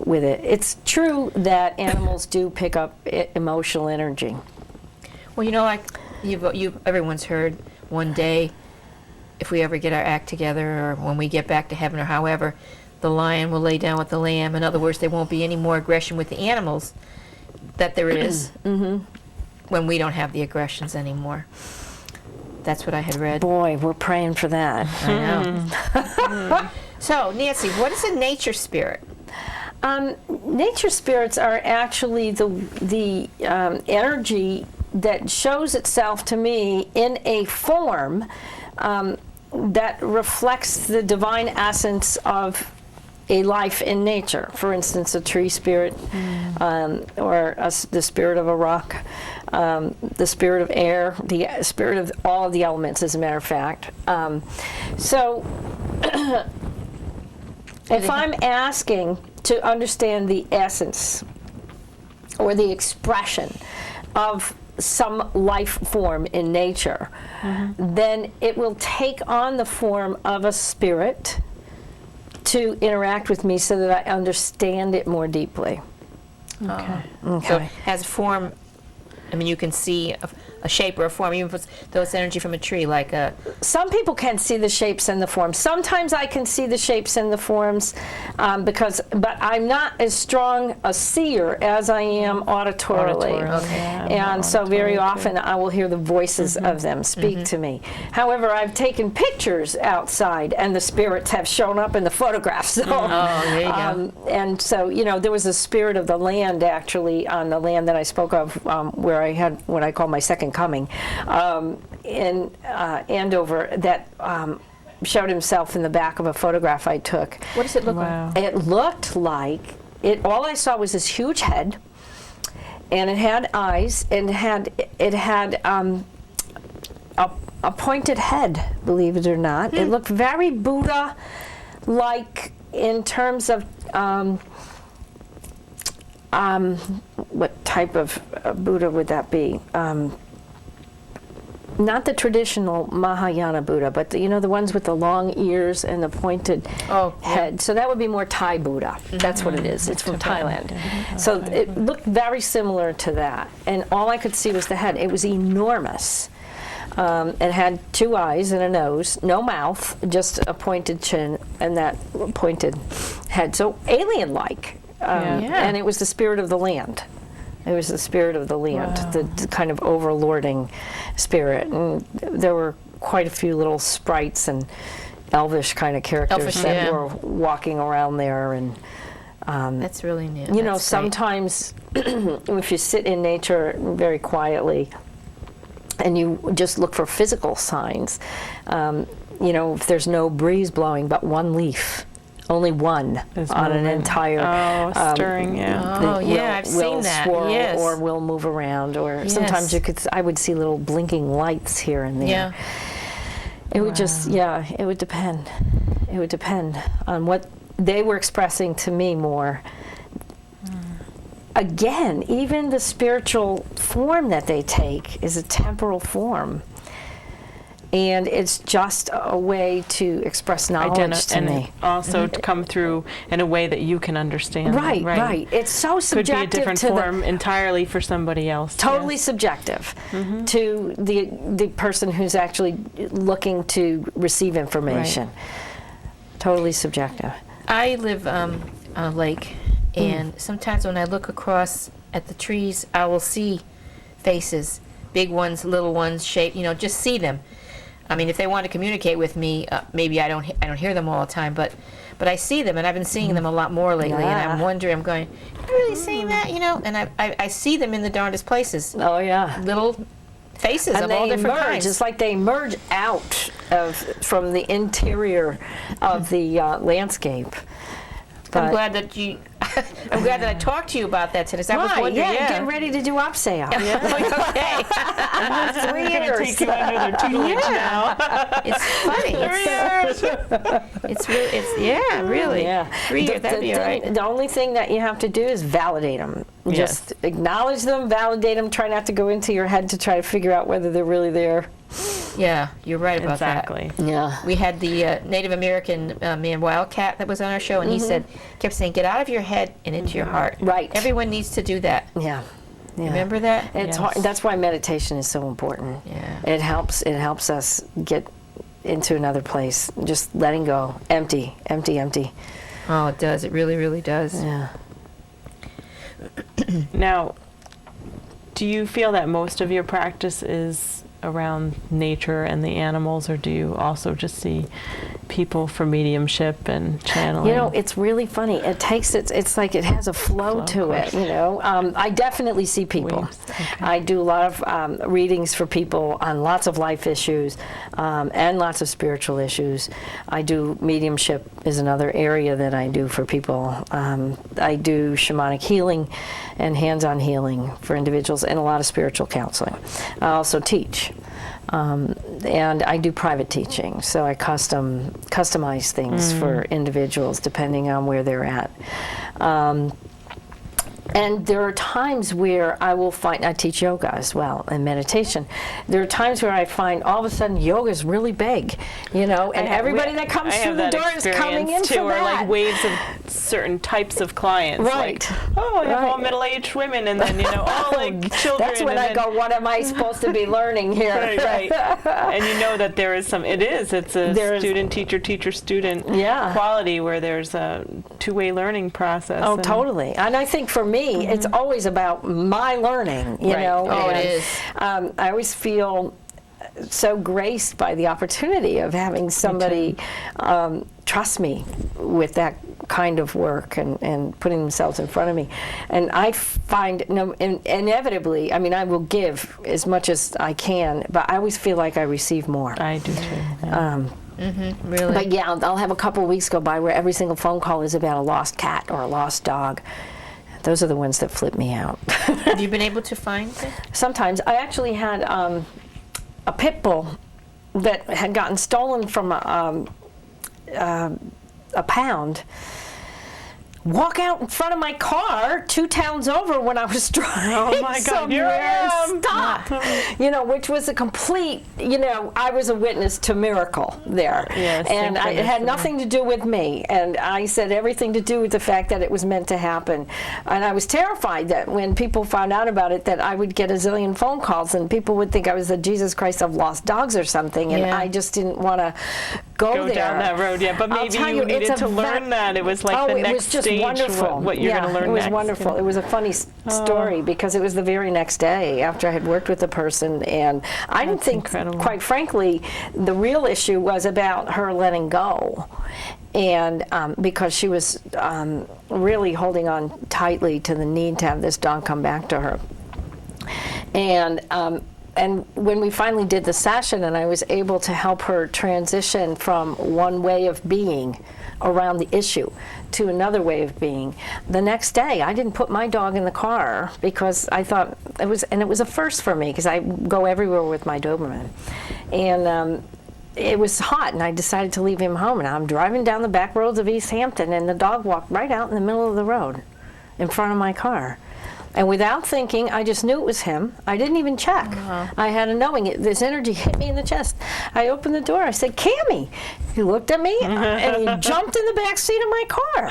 with it. It's true that animals do pick up emotional energy. Well, like everyone's heard, one day, if we ever get our act together, or when we get back to heaven, or however, the lion will lay down with the lamb. In other words, there won't be any more aggression with the animals that there is when we don't have the aggressions anymore. That's what I had read. Boy, we're praying for that. I know. So, Nancie, what is a nature spirit? Nature spirits are actually the energy that shows itself to me in a form that reflects the divine essence of a life in nature. For instance, a tree spirit, or the spirit of a rock, the spirit of air, the spirit of all of the elements, as a matter of fact. So if I'm asking to understand the essence or the expression of some life form in nature, then it will take on the form of a spirit to interact with me so that I understand it more deeply. Okay. So it has form. I mean, you can see a shape or a form, even if it's, though it's energy from a tree, like a... Some people can see the shapes and the forms. Sometimes I can see the shapes and the forms, but I'm not as strong a seer as I am auditorily. And so very often I will hear the voices of them speak to me. However, I've taken pictures outside and the spirits have shown up in the photographs. So, there you go. And so, there was a spirit of the land actually on the land that I spoke of, where I had what I call my second coming in Andover, that showed himself in the back of a photograph I took. What does it look like? It looked like all I saw was this huge head, and it had eyes, and it had a pointed head, believe it or not. It looked very Buddha-like in terms of what type of Buddha would that be? Not the traditional Mahayana Buddha, but the ones with the long ears and the pointed head. So that would be more Thai Buddha. That's what it is. It's from Thailand. So it looked very similar to that. And all I could see was the head. It was enormous. It had two eyes and a nose, no mouth, just a pointed chin and that pointed head. So alien-like. And it was the spirit of the land. It was the spirit of the land, the kind of overlording spirit. And there were quite a few little sprites and elvish kind of characters that were walking around there. And that's really neat. Sometimes if you sit in nature very quietly and you just look for physical signs, if there's no breeze blowing but one leaf, only one on an entire stirring, I've seen that. Swirl Yes. or will move around, or sometimes I would see little blinking lights here and there. It would just, it would depend. It would depend on what they were expressing to me more. Again, even the spiritual form that they take is a temporal form. And it's just a way to express knowledge to me. Also to come through in a way that you can understand. Right. It's so subjective. Could be a different form entirely for somebody else. Totally subjective to the person who's actually looking to receive information. Totally subjective. I live on a lake, and sometimes when I look across at the trees, I will see faces, big ones, little ones, shape, just see them. I mean, if they want to communicate with me, maybe I don't hear them all the time, but I see them, and I've been seeing them a lot more lately, and I'm wondering, I'm going, you really seeing that, And I see them in the darndest places. Oh, yeah. Little faces of all different kinds. It's like they emerge out from the interior of the landscape. I'm glad that I'm glad that I talked to you about that today. I was wondering, getting ready to do OPSEO. Okay. 3 years. Take you under their tutelage now. It's funny. 3 years. Really. Yeah. 3 years, that'd be all right. The only thing that you have to do is validate them. Yes. Just acknowledge them, validate them, try not to go into your head to try to figure out whether they're really there. Yeah, you're right about that. Yeah. We had the Native American man Wildcat that was on our show, and he kept saying, "Get out of your head and into your heart." Right. Everyone needs to do that. Yeah. Remember that? It's hard. That's why meditation is so important. Yeah. It helps us get into another place. Just letting go. Empty. Oh, it does. It really, really does. Yeah. Now, do you feel that most of your practice is around nature and the animals, or do you also just see people for mediumship and channeling? It's really funny. It's like it has a flow to it, I definitely see people. Okay. I do a lot of readings for people on lots of life issues and lots of spiritual issues. I do mediumship is another area that I do for people. I do shamanic healing and hands-on healing for individuals and a lot of spiritual counseling. I also teach. And I do private teaching, so I customize things for individuals depending on where they're at. And there are times where I teach yoga as well and meditation. There are times where I find all of a sudden yoga is really big, and everybody that comes through the door is coming in for that. Or like waves of certain types of clients. Right. Like, I have all middle-aged women, and then, all like children. That's when I go, what am I supposed to be learning here? Right. And you know that there is it's a student-teacher, teacher-student quality where there's a two-way learning process. Oh, totally. And I think for me, it's always about my learning, you know. Oh, it is. I always feel so graced by the opportunity of having somebody trust me with that kind of work and putting themselves in front of me. And I find, inevitably, I will give as much as I can, but I always feel like I receive more. I do too. Yeah. Really? But yeah, I'll have a couple of weeks go by where every single phone call is about a lost cat or a lost dog. Those are the ones that flip me out. Have you been able to find it? Sometimes. I actually had a pit bull that had gotten stolen from a pound walk out in front of my car 2 towns over when I was driving. Oh my God, here I am. Stop. Which was a complete, I was a witness to miracle there. Yes, and it had nothing to do with me. And I said everything to do with the fact that it was meant to happen. And I was terrified that when people found out about it that I would get a zillion phone calls and people would think I was the Jesus Christ of lost dogs or something. And I just didn't want to go there. Down that road, but maybe you needed to learn that. It was like the next stage. Wonderful. What you're going to learn next. It was next. wonderful. It was a funny story because it was the very next day after I had worked with the person, and I didn't think, quite frankly, the real issue was about her letting go, and because she was really holding on tightly to the need to have this dog come back to her, and when we finally did the session and I was able to help her transition from one way of being around the issue to another way of being, the next day I didn't put my dog in the car because I thought it was a first for me because I go everywhere with my Doberman. And it was hot, and I decided to leave him home. And I'm driving down the back roads of East Hampton, and the dog walked right out in the middle of the road in front of my car. And without thinking, I just knew it was him. I didn't even check. I had a knowing. This energy hit me in the chest. I opened the door. I said, "Cammy." He looked at me, and he jumped in the back seat of my car.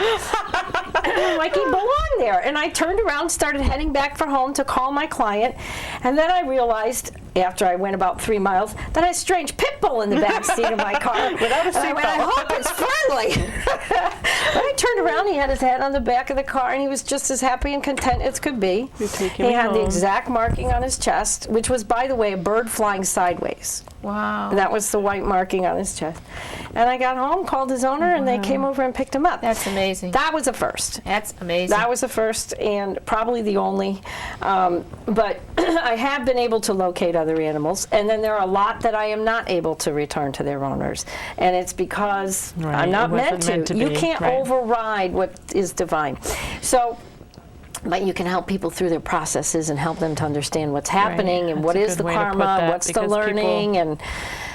Like he belonged there. And I turned around, started heading back for home to call my client. And then I realized, after I went about 3 miles, that I had a strange pit bull in the back seat of my car. Without a seatbelt. I hope it's friendly. But I turned around, he had his head on the back of the car, and he was just as happy and content as could be. He had the exact marking on his chest, which was, by the way, a bird flying sideways. Wow. That was the white marking on his chest. And I got home, called his owner, and they came over and picked him up. That's amazing. That was a first. That's amazing. That was the first and probably the only. But I have been able to locate other animals, and then there are a lot that I am not able to return to their owners. And it's because I'm not meant to. You can't override what is divine. So, but you can help people through their processes and help them to understand what's happening and what is the karma, what's the learning, and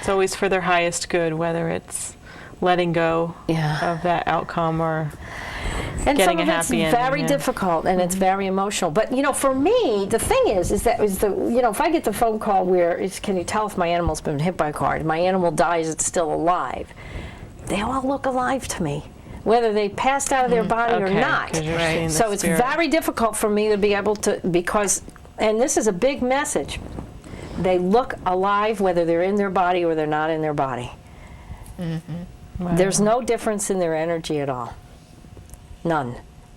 it's always for their highest good, whether it's letting go of that outcome or getting a happy ending. It's very difficult, and it's very emotional. But you know, for me, the thing is that if I get the phone call where can you tell if my animal's been hit by a car? If my animal dies, it's still alive. They all look alive to me, whether they passed out of their body or not. Right. So it's very difficult for me to be able to, and this is a big message, they look alive whether they're in their body or they're not in their body. Wow. There's no difference in their energy at all. None.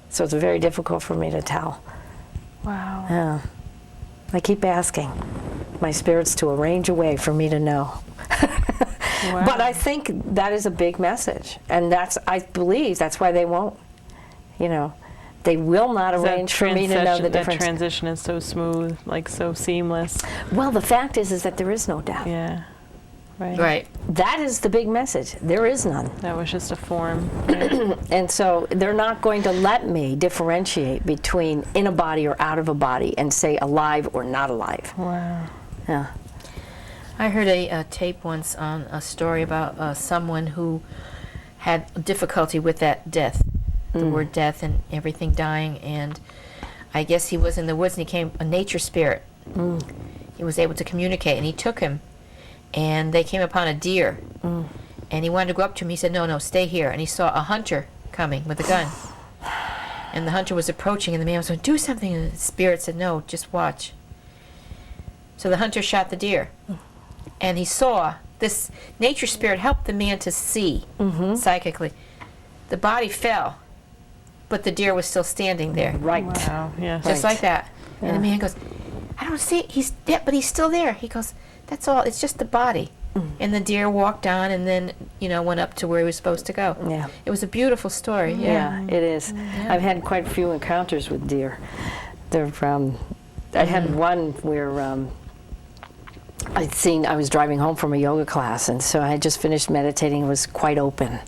So it's very difficult for me to tell. Wow. Yeah. I keep asking my spirits to arrange a way for me to know. Wow. But I think that is a big message, and I believe that's why they won't. They will not arrange for me to know the difference. That transition is so smooth, like so seamless. Well, the fact is that there is no death. Yeah. Right. That is the big message. There is none. That was just a form. And so they're not going to let me differentiate between in a body or out of a body and say alive or not alive. Wow. Yeah. I heard a tape once on a story about someone who had difficulty with that death, the word death and everything dying, and I guess he was in the woods and he came a nature spirit. He was able to communicate, and he took him, and they came upon a deer, and he wanted to go up to him. He said, no, stay here, and he saw a hunter coming with a gun, and the hunter was approaching, and the man was going, do something, and the spirit said, no, just watch. So the hunter shot the deer. And he saw this nature spirit helped the man to see psychically. The body fell, but the deer was still standing there. Right. Wow. Yes. Just like that. Yeah. And the man goes, I don't see it. He's dead, but he's still there. He goes, that's all. It's just the body. And the deer walked on and then, went up to where he was supposed to go. Yeah. It was a beautiful story. Yeah, it is. Yeah. I've had quite a few encounters with deer. I had one where I was driving home from a yoga class, and so I had just finished meditating. It was quite open,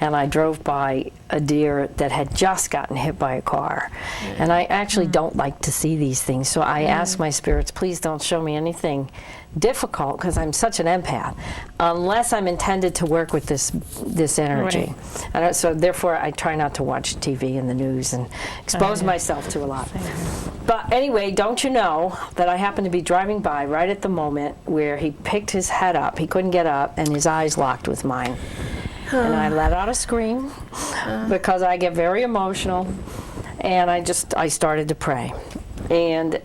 and I drove by a deer that had just gotten hit by a car. And I actually don't like to see these things, so I asked my spirits, please don't show me anything difficult, because I'm such an empath, unless I'm intended to work with this energy. And so therefore I try not to watch TV and the news and expose myself to a lot. But anyway, don't you know that I happened to be driving by right at the moment where he picked his head up, he couldn't get up, and his eyes locked with mine. And I let out a scream because I get very emotional, and I started to pray. And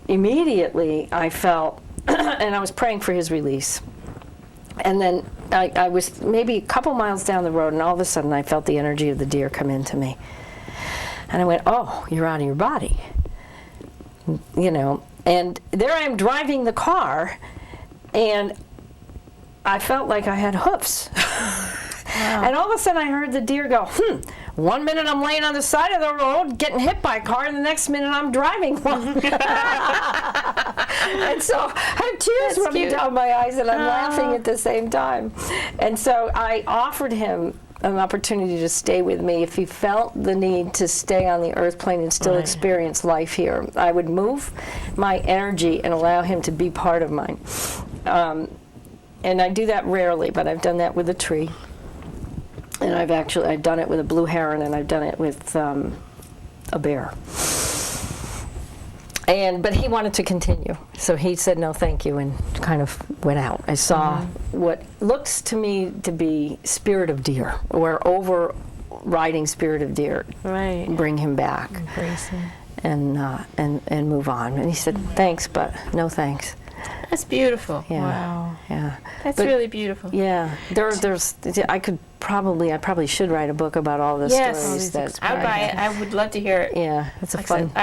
immediately I felt, and I was praying for his release. And then I was maybe a couple miles down the road, and all of a sudden I felt the energy of the deer come into me. And I went, oh, you're out of your body. And there I am driving the car, and I felt like I had hoofs. Wow. And all of a sudden I heard the deer go, 1 minute I'm laying on the side of the road getting hit by a car, and the next minute I'm driving one. And so I had tears running down my eyes, and I'm laughing at the same time. And so I offered him an opportunity to stay with me if he felt the need to stay on the earth plane and still experience life here. I would move my energy and allow him to be part of mine. And I do that rarely, but I've done that with a tree. And I've done it with a blue heron, and I've done it with a bear. But he wanted to continue, so he said no thank you and kind of went out. I saw what looks to me to be spirit of deer, or overriding spirit of deer. Right. Bring him back. Embrace him. And move on. And he said thanks, but no thanks. That's beautiful. Yeah. Wow. Yeah. That's But- really beautiful. Yeah. I probably should write a book about all the Yes. stories that. I would buy it. I would love to hear it. Yeah, it's a Like I fun. said,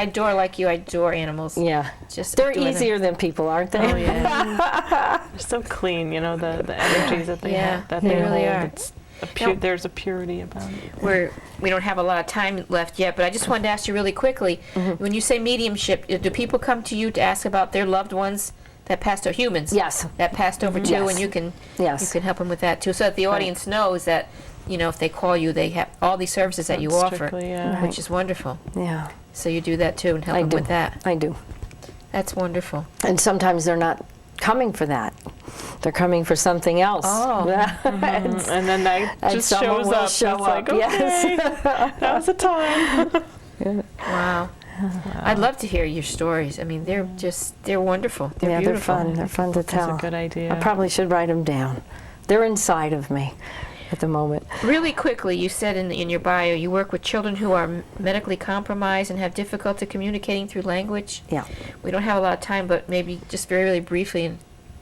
I adore animals. Yeah. Just They're adore them. easier than people, aren't they? Oh yeah. They're so clean, the energies that they Yeah, have, that they they really hold. are. It's Now- there's a purity about it. We don't have a lot of time left yet, but I just wanted to ask you really quickly. When you say mediumship, do people come to you to ask about their loved ones that passed over, humans? Yes. That passed over too, Yes. and you can Yes. help them with that too, so that the audience knows that if they call you, they have all these services that you That's offer, strictly, yeah. which is wonderful. Yeah. So you do that too and help I them do. with that. I do. That's wonderful. And sometimes they're not coming for that. They're coming for something else. Oh. And then that And just someone shows will up. show It's like, up, yes. okay, that was the time. Wow. I'd love to hear your stories. I mean, they're wonderful. They're Yeah, beautiful. they're fun. They're fun to tell. That's a good idea. I probably should write them down. They're inside of me at the moment. Really quickly, you said in your bio you work with children who are medically compromised and have difficulty communicating through language. Yeah. We don't have a lot of time, but maybe just very, really briefly. And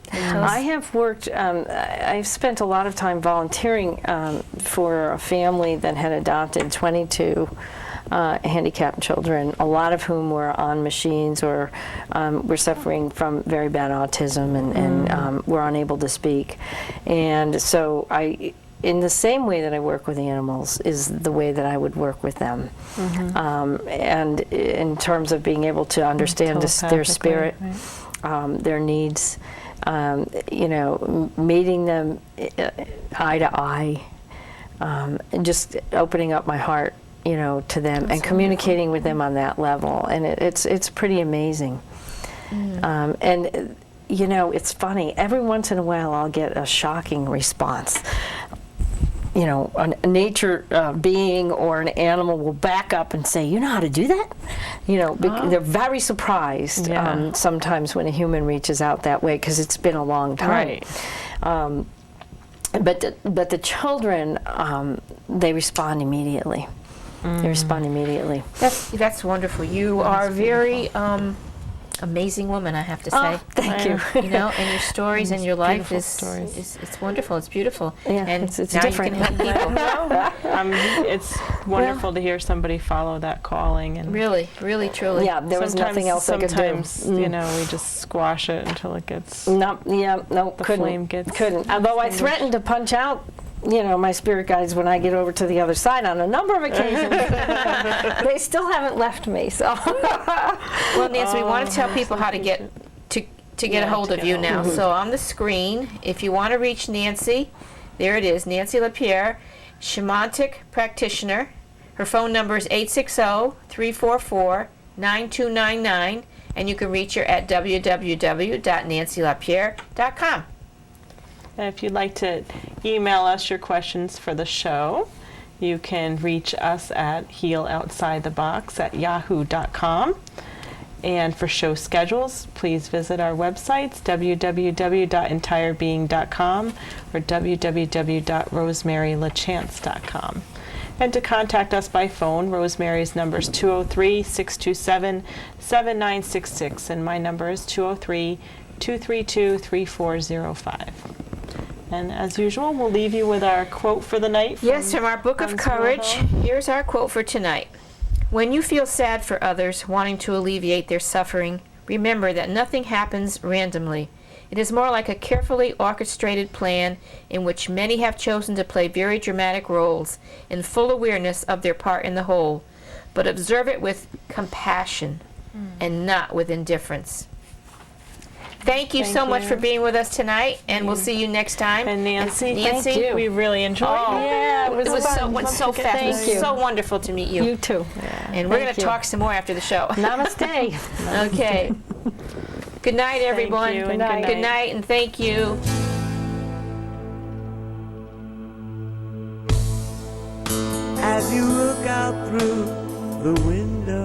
can you tell us? I have worked, I've spent a lot of time volunteering for a family that had adopted 22 handicapped children, a lot of whom were on machines or were suffering from very bad autism and were unable to speak. And so in the same way that I work with animals is the way that I would work with them. And in terms of being able to understand their spirit, their needs, meeting them eye to eye, and just opening up my heart, to them. That's and communicating with them on that level. And it's pretty amazing. And it's funny, every once in a while I'll get a shocking response. A nature being or an animal will back up and say, "You know how to do that?" They're very surprised sometimes when a human reaches out that way, because it's been a long time. Right. But the children, they respond immediately. They respond immediately. That's wonderful. You are a very amazing woman, I have to say. Oh, thank you. And your stories and your life is stories. it's wonderful. It's beautiful. Yeah, and it's now different. you can help people. It's wonderful to hear somebody follow that calling. And Really, really, truly. Yeah, there was nothing else I could do. Sometimes, we just squash it until it gets... No, The flame gets... couldn't. Although I threatened to punch out, my spirit guides when I get over to the other side on a number of occasions. They still haven't left me, so. Well, Nancy, we want to tell people how to get a hold of you now. So on the screen, if you want to reach Nancy, there it is, Nancie Lapier, shamanic practitioner. Her phone number is 860-344-9299, and you can reach her at www.nancielapierre.com. And if you'd like to email us your questions for the show, you can reach us at healoutsidethebox@yahoo.com. And for show schedules, please visit our websites, www.entirebeing.com or www.rosemarylachance.com. And to contact us by phone, Rosemary's number is 203-627-7966, and my number is 203-232-3405. And as usual, we'll leave you with our quote for the night. Yes, from our Book of Courage, here's our quote for tonight. When you feel sad for others, wanting to alleviate their suffering, remember that nothing happens randomly. It is more like a carefully orchestrated plan in which many have chosen to play very dramatic roles in full awareness of their part in the whole, but observe it with compassion and not with indifference. Thank you so much for being with us tonight, and we'll see you next time. And Nancy, Nancy, thank you. we really enjoyed it. Yeah, it was fun. went so fast. It was Thank you. so wonderful to meet you. You too. And we're going Thank to you. talk some more after the show. Namaste. Okay. Good night, everyone. you, and good night. Good night, and thank you. out through the window.